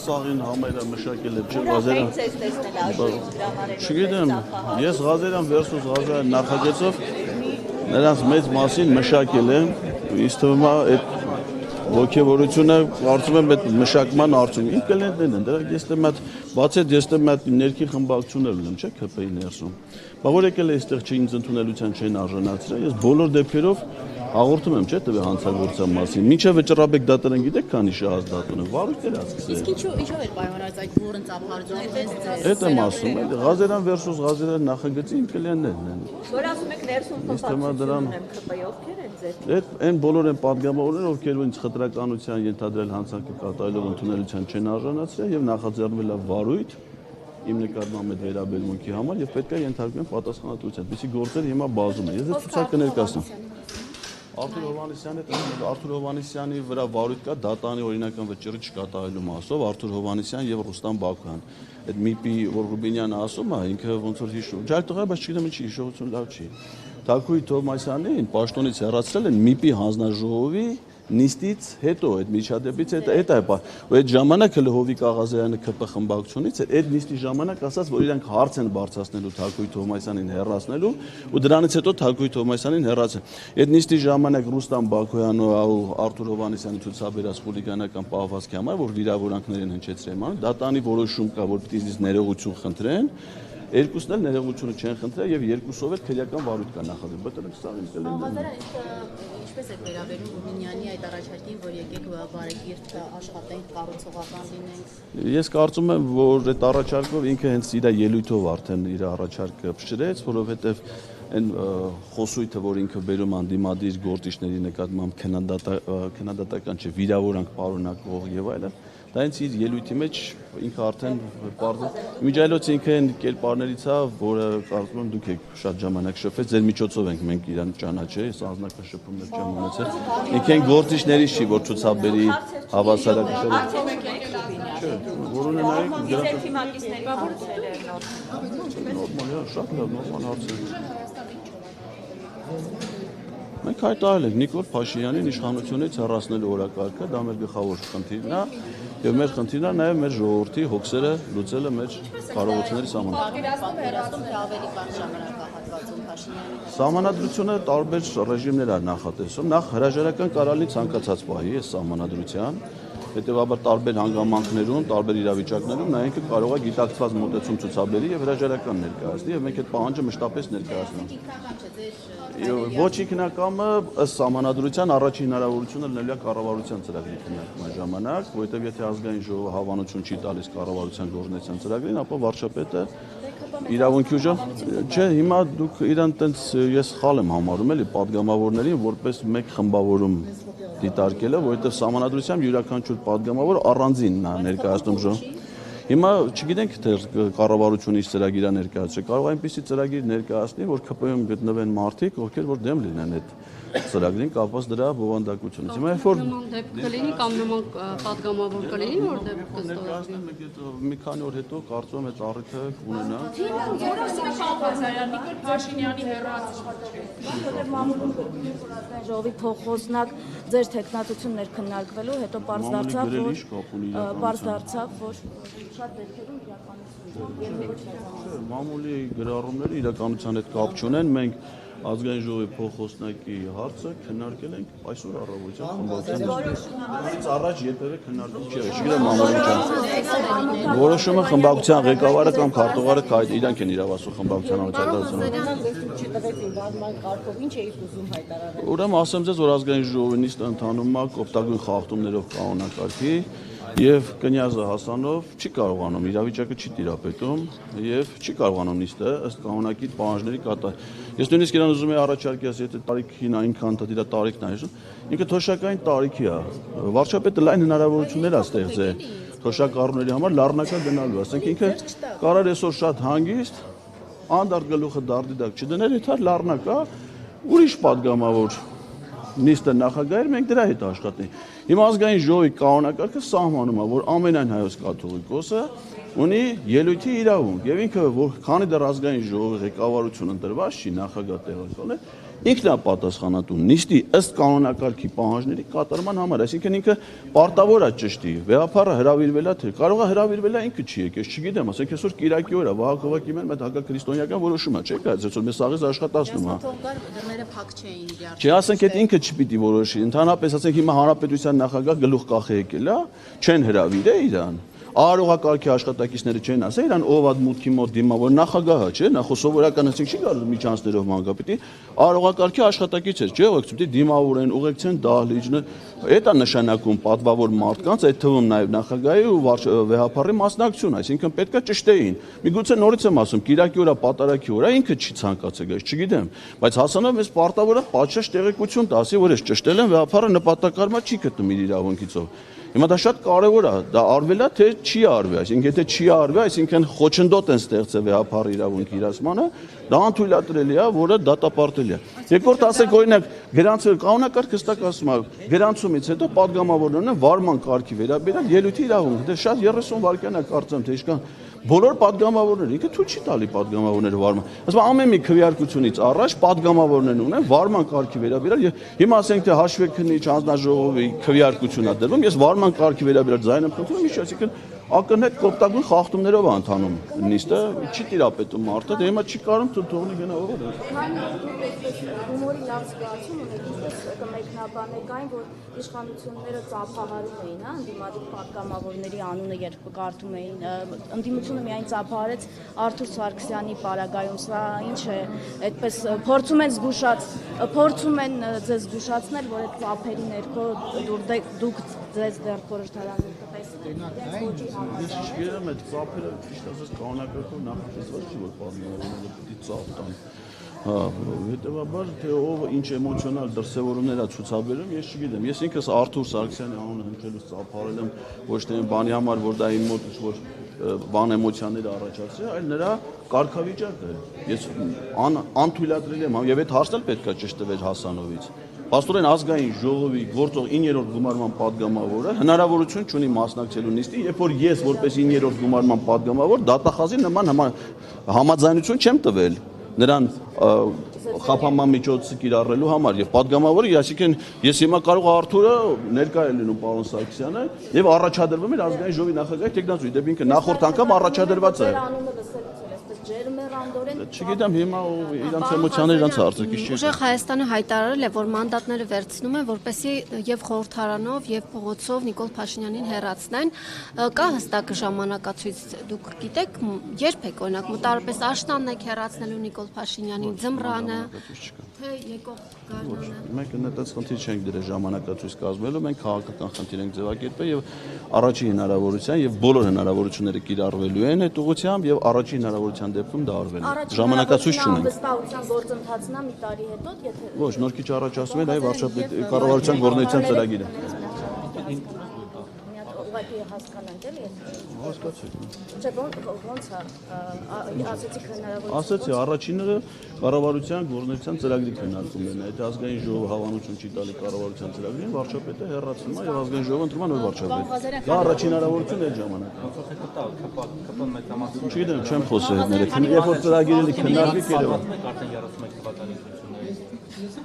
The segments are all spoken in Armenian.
սաղին համերը մշակել է չգիտեմ, ես Ղազարյան versus Ղազարյան նախագծով նրանց մեծ մասին մշակել եմ, ինձ թվում է այդ ոգևորությունը կարծում եմ այդ մշակման արդյունք։ Իմ կլիենտներն են, դրանք ես դեմ այդ բացի ես դեմ այդ ներքին խմբակցություններ ունեմ, չէ՞, ՔՊ-ի ներսում։ Բա որ եկել է այստեղ չի ինձ ընդունելության չեն արժանացրել, ես բոլոր դեպքերով հաղորդում եմ, չէ՞, տվյալ հանցագործության մասին։ Մինչև Վճռաբեկ դատարան գիտեք քանի շահած դատուն է, վարույթ էր ասկսել։ Իսկ ինչով էր պայմանավորված այդ բուրըն ծափարդյունը այդպես Այդ եմ ասում, Ղազարյան versus Ղազարյան նախագծի իմ կլիենտներն են։ Որ ասում եք ներսում փոխանցություն ունեմ ՔՊ-ի, ովքեր են ձեր։ Այդ այն բոլոր են պատգամավորները, ովքեր ինձ խտրականության ենթադրել հանցանքի կատարելով ընդունելության չեն արժանացրել եւ նախաձեռնվել է վարույթ իմ նկատմամբ այդ վերաբերմունքի համար եւ պետք է ենթարկվեն պատասխանատվության։ Դիսի գործեր հիմա բազում են։ Ես այդ ցուցակ կներկայացնեմ։ Արթուր Հովհաննիսյանի վրա վարույթ կա դատանի օրինական վճիռի չկատարելու մասով Արթուր Հովհաննիսյան եւ Ռուստամ Բաքոյան։ Այդ ՄԻՊ-ի որ Ռուբինյանը ասում է, ինքը ոնց որ հիշում։ Ջայլ տղա, բայց չգիտեմ ինչի հիշողություն լավ չի։ Թագուհի Թովմասյանին պաշտոնից հեռացրել են ՄԻՊ-ի հանձնաժողովի նիստից հետո այդ միջադեպից հետո այդ է ու այդ ժամանակ հələ Հովիկ Աղազարյանը ԿՊ խմբակցությունից էր այդ նիստի ժամանակ ասած որ իրանք հարց են բարձրացնելու Թագուհի Թովմասյանին հեռացնելու ու դրանից հետո Թագուհի Թովմասյանին հեռացան այդ նիստի ժամանակ Ռուստամ Բաքոյանը ու Արթուր Հովհաննիսյանը ցուցաբերած խուլիգանական պահվածքի համար որ վիրավորանքներ են հնչեցրել ման դատանի որոշում կա որ պիտի ներողություն խնդրեն երկուսն էլ ներողությունը չեն խնդրել եւ երկուսով էլ քրեական վարույթ կա նախաձեռնել բտրեք սաղին կլինի ինչպես է վերաբերում Ռուբինյանի այդ առաջարկին, որ եկեք բարեկիրթ աշխատենք, կառուցողական լինենք։ Ես կարծում եմ, որ այդ առաջարկով ինքը հենց իր ելույթով արդեն իր առաջարկը փշրեց, որովհետև այն խոսույթը, որ ինքը բերում անդիմադիր գործիչների նկատմամբ քննադատական չէ, վիրավորանք պարունակող եւ այլն, դա հենց իր ելույթի մեջ ինքը արդեն միջայլոց ինքը այն կերպարներից է, որը կարծում եմ դուք եք շատ ժամանակ շփվել, ձեր միջոցով ենք մենք իրան ճանաչել, ես անձնական շփումներ չեմ ունեցել։ Ինքը այն գործիչներից չի, որ ցուցաբերի հավասարակշռել։ Չէ, որ ունենայիք ձեր թիմակիցների հարցերը նորմալ է, շատ լավ, նորմալ հարցեր։ Մենք հայտարարել ենք Նիկոլ Փաշինյանին իշխանությունից հեռացնելու օրակարգը, դա մեր գլխավոր խնդիրն է, եւ մեր խնդիրն է նաեւ մեր ժողովրդի հոգսերը լուծելը մեր կարողությունների սահմանադրությամբ։ Սահմանադրությունը տարբեր ռեժիմներ է նախատեսում, նախ հրաժարական կարալի ցանկացած պահի է սահմանադրության հետևաբար տարբեր հանգամանքներում, տարբեր իրավիճակներում նա ինքը կարող է գիտակցված մոտեցում ցուցաբերի եւ հրաժարական ներկայացնի եւ մենք այդ պահանջը մշտապես ներկայացնում ենք։ Ոչ ինքնակամը ըստ սահմանադրության առաջին հնարավորությունը լինելու է կառավարության ծրագրի քննարկման ժամանակ, որովհետեւ եթե ազգային ժողովը հավանություն չի տալիս կառավարության գործունեության ծրագրին, ապա վարչապետը իրավունքի ուժը չէ, հիմա դուք իրան տենց ես սխալ եմ համարում էլի падգամավորներին որպես մեկ խմբավորում դիտարկելը, որովհետև սահմանադրությամբ յուրաքանչյուր падգամավոր առանձին ներկայացնում ժողով։ Հիմա չգիտենք թե կառավարությունից ծրագիր է ներկայացրել, կարող է այնպիսի ծրագիր ներկայացնի, որ ԿՊ-ում գտնվեն մարդիկ, ովքեր որ դեմ լինեն այդ ծրագրին կապված դրա բովանդակությունից։ Հիմա երբ որ նման դեպք կլինի կամ նման падգամավոր կլինի, որ դեպք կստորագրվի։ Մի քանի օր հետո կարծում եմ այդ առիթը կունենա։ Նիկոլ Փաշինյանի ժողովի փոխոսնակ ձեր տեխնատություններ քննարկվելու հետո պարզ դարձավ, որ շատ դեպքերում իրականություն մամուլի գրառումները իրականության հետ կապ չունեն, մենք ազգային ժողովի փոխոսնակի հարցը քննարկել ենք այսօր առավոտյան խմբակցության առաջ երբևէ քննարկում չի եղել, չգիտեմ մամուլի ջան։ Որոշումը խմբակցության ղեկավարը կամ քարտուղարը իրանք են իրավասու խմբակցության առաջադարձությունը։ Ուրեմն ասեմ ձեզ, որ ազգային ժողովի նիստը ընթանում է կոպտագույն խախտումներով կանոնակարգի եւ կնյազը Հասանով չի կարողանում իրավիճակը չի տիրապետում եւ չի կարողանում նիստը ըստ կանոնակի պահանջների կատարել։ Ես նույնիսկ իրան ուզում եմ առաջարկել, եթե տարիքին այնքան դրա տարիքն է, ինքը թոշակային տարիքի է։ Վարչապետը լայն հնարավորություններ է ստեղծել թոշակառուների համար լառնակա գնալու, ասենք ինքը կարող այսօր շատ հանգիստ անդարտ գլուխը դարդի դակ չդնել, եթե լառնակա ուրիշ падգամավոր նիստը նախագահեր, մենք դրա հետ աշխատենք։ Հիմա ազգային ժողովի կանոնակարգը սահմանում է, որ ամենայն հայոց կաթողիկոսը ունի ելույթի իրավունք եւ ինքը որ քանի դեռ ազգային ժողովի ղեկավարություն ընտրված չի նախագահ տեղակալել, ինքն է պատասխանատու նիստի ըստ կանոնակարգի պահանջների կատարման համար, այսինքն ինքը պարտավոր է ճշտի, վեհապարը հրավիրվել է, թե կարող է հրավիրվել է ինքը չի եկել, չգիտեմ, ասենք այսօր Կիրակի օր է, Վահագովակի մեն այդ հակաքրիստոնեական որոշում է, չէ՞ կա, այսօր մեզ սաղից աշխատացնում է։ Դռները փակ չէին իրար։ Չէ, ասենք այդ ինքը չպիտի որոշի, ընդհանրապես ասենք հիմա հանրապետության նախագահ գլուխ կախ է եկել, չեն հրավիրել իրան։ Արարողակարգի աշխատակիցները չեն ասել, իրան ով այդ մուտքի մոտ դիմավոր նախագահը, չէ՞, նախ սովորական ասենք չի կարող միջանցներով մանկա, պիտի արարողակարգի աշխատակից էր, չէ՞, ով պիտի դիմավորեն, ուղեկցեն դահլիճը, այդ է նշանակում պատվավոր մարդկանց, այդ թվում նաև նախագահի ու վեհապարի մասնակցություն, այսինքն պետքա ճշտեին։ Միգուցե նորից եմ ասում, Կիրակի օրը, պատարագի օրը ինքը չի ցանկացել գայս, չգիտեմ, բայց հասանով այս պարտավորը պատշաճ տեղեկություն տա, ասի, որ ես ճշտել եմ, վեհապարը նպատակարար չի գտնում իր իրավունքիցով։ Հիմա դա շատ կարևոր է, դա արվել է, թե չի արվել, այսինքն եթե չի արվել, այսինքն խոչընդոտ են ստեղծել վեհապարի իրավունքի իրացմանը, դա անթույլատրելի է, որը դատապարտելի է։ Երկրորդ ասենք օրինակ գրանցել կանոնակարգ հստակ ասում է, գրանցումից հետո падգամավորներն են վարման կարգի վերաբերյալ ելույթի իրավունք, դե շատ 30 վայրկյան է կարծեմ, թե ինչքան բոլոր падգամավորները, ինքը թույլ չի տալի падգամավորները վարման։ Ասում ամեն մի քվեարկությունից առաջ падգամավորներն ունեն վարման կարգի վերաբերյալ, հիմա ասենք թե հաշվեկնիչ հանձնաժողովի քվեարկությունն է դրվում, ես վարման կարգի վերաբերյալ ձայն եմ խնդրում, ինչ այսինքն ակնհայտ կոպտագույն խախտումներով է ընթանում նիստը, չի տիրապետում մարդը, դե հիմա չի կարում թողնի գնա ով է։ Հումորի լավ զգացում ունեք, ինչպես կմեկնաբանեք այն, որ իշխանությունները ծափահարում էին, ընդդիմադիր պատգամավորների անունը երբ կարդում էին, ընդդիմությունը միայն ծափահարեց Արթուր Սարգսյանի պարագայում, սա ինչ է, այդպես փորձում են ձեզ զգուշացնել, որ այդ ծափերի ներքո դուք ձեզ դեռ խորհրդարանում կտեսնեք։ Ես չգիտեմ այդ ծափերը ճիշտ ասած կանոնակարգով նախատեսված չի որ պատմողները պիտի ծափ տան։ Հա, հետևաբար թե ով ինչ էմոցիոնալ դրսևորումներ է ցուցաբերում, ես չգիտեմ։ Ես ինքս Արթուր Սարգսյանի անունը հնչելուց ծափարել եմ ոչ թե բանի համար, որ դա իմ մոտ որ բան էմոցիաներ առաջացրել, այլ նրա կարգավիճակը։ Ես անթույլատրելի եմ եւ այդ հարցն էլ պետքա ճշտվեր Հասանովից։ Պաստորեն ազգային ժողովի գործող 9-րդ գումարման падգամավորը հնարավորություն չունի մասնակցելու նիստի, երբ որ ես որպես 9-րդ գումարման падգամավոր դատախազի նման համաձայնություն չեմ տվել նրան խափանման միջոցը կիրառելու համար եւ падգամավորը, այսինքն ես հիմա կարող Արթուրը ներկա է լինում պարոն Սարգսյանը եւ առաջադրվում էր ազգային ժողովի նախագահի տեխնացուի, դեպի ինքը նախորդ անգամ առաջադրված է։ Չգիտեմ հիմա իրանց էմոցիաները իրանց արձակից չի։ Ուժեղ Հայաստանը հայտարարել է, որ մանդատները վերցնում են, որպեսզի եւ խորհրդարանով եւ փողոցով Նիկոլ Փաշինյանին հեռացնեն։ Կա հստակ ժամանակացույց, դուք գիտեք, երբ եք օրինակ մոտավորապես աշնանն եք հեռացնելու Նիկոլ Փաշինյանին, ձմռանը, թե եկող գարնանը։ Մենք այդպես խնդիր չենք դրել ժամանակացույց կազմելու, մենք քաղաքական խնդիր ենք ձևակերպել եւ առաջի հնարավորության եւ բոլոր հնարավորությունները կիրառվելու են այդ ուղղությամբ եւ առաջի հնարավորության դեպքում դա արվելու է։ Ժամանակացույց չունենք։ Վստահության գործընթացն է մի տարի հետո, եթե Ոչ, նոր քիչ առաջ ասում են, այ վարչապետ կառավարության գործունեության ծրագիրը։ ուղղակի հասկանանք էլի։ Հասկացեք։ Չէ, ոնց է, ասացիք հնարավորություն։ Ասացի, առաջինը կառավարության գործունեության ծրագրի քննարկումն է։ Այդ ազգային ժողովը հավանություն չի տալի կառավարության ծրագրին, վարչապետը հեռացնում է եւ ազգային ժողովը ընտրում է նոր վարչապետ։ Դա առաջին հնարավորությունն է այդ ժամանակ։ Չգիտեմ, չեմ խոսել հետ ներքին, երբ որ ծրագիրը քննարկվի կերևա։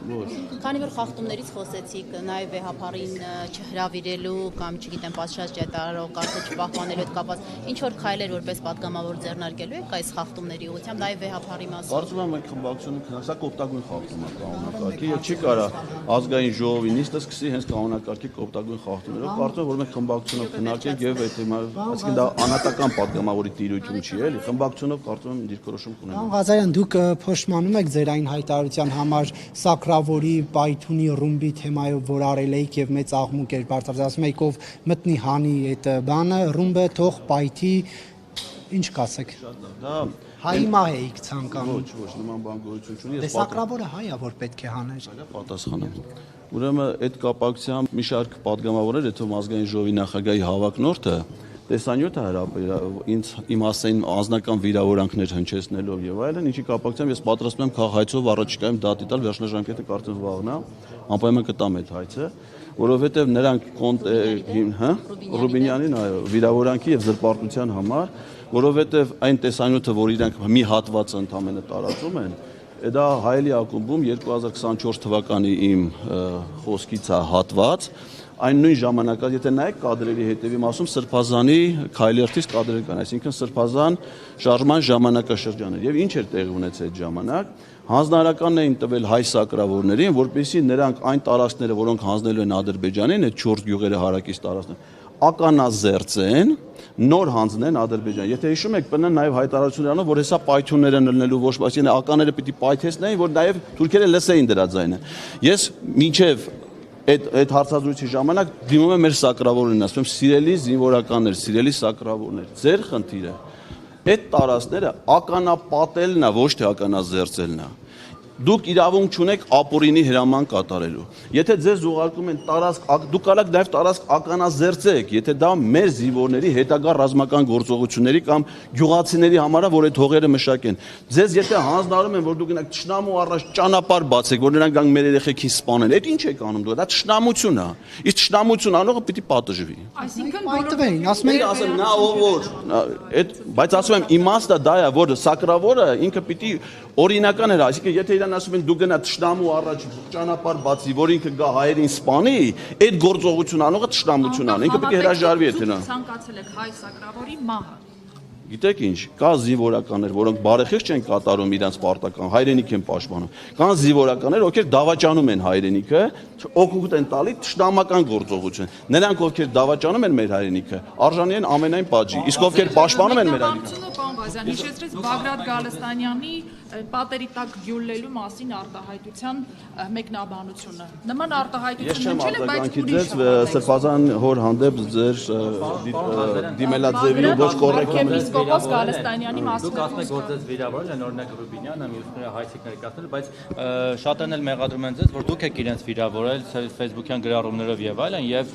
Ոչ։ Քանի որ խախտումներից խոսեցիք, նաև վեհապարին չհրավիրելու կամ չգիտեմ, պատշաճ ճետարարող կարգը չպահպանելու հետ կապված, ինչ որ քայլեր որպես պատգամավոր ձեռնարկելու եք այս խախտումների ուղղությամբ, նաև վեհապարի մասին։ Կարծում եմ մենք խմբակցությունը քննարկել, սա կոպտագույն խախտում է կանոնակարգի, եւ չի կարա ազգային ժողովի նիստը սկսի հենց կանոնակարգի կոպտագույն խախտումներով։ Կարծում եմ որ մենք խմբակցությունով քննարկենք եւ այդ հիմա, այսինքն դա անհատական պատգամավորի տիրույթում չի էլի, խմբակցությունով կարծում եմ դիրքորոշում կունենանք։ Ղազարյան, դուք փոշմանում եք ձեր այն հայտարարության համար Սակրավորի Պայթունի ռումբի թեմայով, որ արել էիք եւ մեծ աղմուկ էր բարձրացել, ասում եք ով մտնի հանի այդ բանը, ռումբը թող պայթի, ինչ կասեք։ Դա Հայի մահ էիք ցանկանում։ Ոչ, նման բան գոյություն չունի։ Դե Սակրավորը հայ է, որ պետք է հաներ։ Պատասխանեմ։ Ուրեմն այդ կապակցությամբ մի շարք պատգամավորներ, եթե ազգային ժողովի նախագահի հավակնորդը տեսանյութ ինձ իմ ասեն անձնական վիրավորանքներ հնչեցնելով եւ այլն, ինչի կապակցությամբ ես պատրաստվում եմ քաղաքայցով առաջիկայում դատի տալ վերջնաժամկետը կարծես վաղն է, անպայման կտամ այդ հայցը, որովհետեւ նրանք Ռուբինյանին վիրավորանքի եւ զրպարտության համար, որովհետեւ այն տեսանյութը, որ իրանք մի հատվածը ընդամենը տարածում են, դա հայելի ակումբում 2024 թվականի իմ խոսքից է հատված, այն նույն ժամանակա, եթե նայեք կադրերի հետևի մասում Սրբազանի քայլերթից կադրեր կան, այսինքն Սրբազան շարժման ժամանակաշրջաններ։ Եվ ինչ էր տեղի ունեցել այդ ժամանակ, հանձնարարականն էին տվել հայ սակրավորներին, որպեսզի նրանք այն տարածքները, որոնք հանձնելու են Ադրբեջանին, այդ 4 գյուղերը հարակից տարածքներ, ականազերծեն, նոր հանձնեն Ադրբեջան։ Եթե հիշում եք, ՊՆ-ն նաև հայտարարություն անով, որ հեսա պայթյունները լնելու ոչ, այսինքն ականները պիտի պայթեցնեին, որ նաև թուրքերը լսեին դրա ձայնը։ Ես մինչև այդ հարցազրույցի ժամանակ դիմում եմ մեր սակրավորներին, ասում եմ՝ սիրելի զինվորականներ, սիրելի սակրավորներ, ձեր խնդիրը այդ տարածքները ականապատելն է, ոչ թե ականազերծելն է։ Դուք իրավունք չունեք ապօրինի հրաման կատարելու։ Եթե ձեզ ուղարկում են տարածք, դուք կարող եք նաև տարածք ականազերծեք, եթե դա մեր զինվորների հետագա ռազմական գործողությունների կամ գյուղացիների համար է, որ այդ հողերը մշակեն։ Ձեզ եթե հանձնարարում են, որ դուք գնաք թշնամու առաջ ճանապարհ բացեք, որ նրանք գան մեր երեխեքին սպանեն, այդ ինչ եք անում դուք։ Դա թշնամություն է։ Իսկ թշնամություն անողը պիտի պատժվի։ Այսինքն պայթվեին, ասում են, ասեմ նա ով որ այդ բայց ասում եմ իմաստը դա է, որ սակրավորը ինքը պիտի օրինական էր, այսինքն եթե իրան ասում են դու գնա թշնամու առաջ ճանապարհ բացի, որ ինքը գա հայերին սպանի, այդ գործողություն անողը թշնամություն անի, ինքը պիտի հրաժարվի եթե նա։ Ցանկացել եք հայ սակրավորի մահը։ Գիտեք ինչ, կա զինվորականներ, որոնք բարեխիղճ չեն կատարում իրենց պարտական, հայրենիք են պաշտպանում։ Կան զինվորականներ, ովքեր դավաճանում են հայրենիքը, օգուտ են տալի թշնամական գործողություն։ Նրանք ովքեր դավաճանում են մեր հայրենիքը, արժանի են ամենայն պատժի, իսկ ովքեր պաշտպանում են մեր հայրենիքը։ Պարոն Բազյան, հիշեցրեց Բագրատ Գալստանյանի պատերի տակ գյուլելու մասին արտահայտության մեկնաբանությունը։ Նման արտահայտություն հնչել է, բայց ուրիշ Սրբազան հոր հանդեպ ձեր դիմելաձևի ոչ կոռեկտ Եպիսկոպոս Գալստանյանի մասին։ Դուք ասում եք, որ ձեզ վիրավորել են, օրինակ Ռուբինյանը, մյուսները հայցիկ ներկայացնել, բայց շատերն էլ մեղադրում են ձեզ, որ դուք եք իրենց վիրավորել Facebook-յան գրառումներով եւ այլն, եւ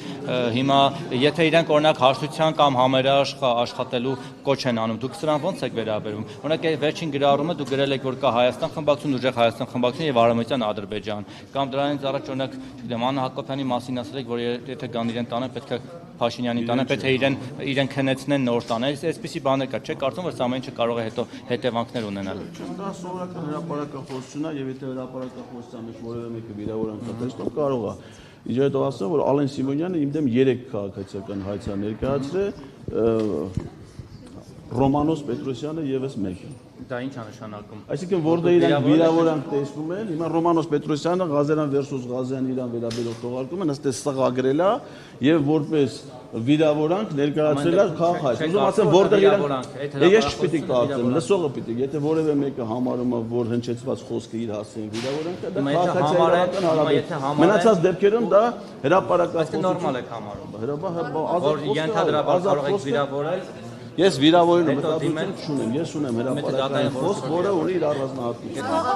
հիմա եթե իրենք օրինակ հարցության կամ համերաշխ աշխատելու կոչ են անում, դուք սրան ոնց եք վերաբերվում։ Օրինակ վերջին գրառումը դուք գրել եք, որ կա Հայաստան խմբակցություն, ուժեղ Հայաստան խմբակցություն եւ Արևմտյան Ադրբեջան, կամ դրանից առաջ օրինակ, չգիտեմ, Աննա Հակոբյանի մասին ասել եք, որ եթե գան իրեն տանեն, պետք է Փաշինյանին տանեն, պետք է իրեն քնեցնեն, նոր տանեն։ Այսպիսի բաներ կա, չէ՞, կարծում որ սա ամեն ինչը կարող է հետո հետևանքներ ունենալ։ Դա սովորական հրապարակախոսություն է եւ եթե հրապարակախոսության մեջ որևէ մեկը վիրավորանք կտեսնող կարող է։ Իջա հետո ասեմ, որ Ալեն Սիմոնյանը իմ դեմ 3 քաղաքացիական հայցա ներկայացրել, Ռոմանոս Պետրոսյանը եւս մեկը։ Դա ինչ է նշանակում։ Այսինքն որտեղ իրանք վիրավորանք տեսնում են, հիմա Ռոմանոս Պետրոսյանը Ղազարյան versus Ղազարյան իրան վերաբերող թողարկումը ըստ սղագրել է եւ որպես վիրավորանք ներկայացրել է քաղաքայց։ Ուզում ասեմ որտեղ իրանք ես չպիտի կարծեմ, լսողը պիտի, եթե որևէ մեկը համարում է, որ հնչեցված խոսքը իր հասցեն վիրավորանք, դա քաղաքացիական հարաբերություն։ Մնացած դեպքերում դա հրապարակախոսություն նորմալ է համարում։ Հրապարակ Որ ենթադրաբար կարող եք վիրավորել։ Ես վիրավորելու մտածություն չունեմ, ես ունեմ հրապարակային խոսք, որը ունի իր առանձնահատկությունը։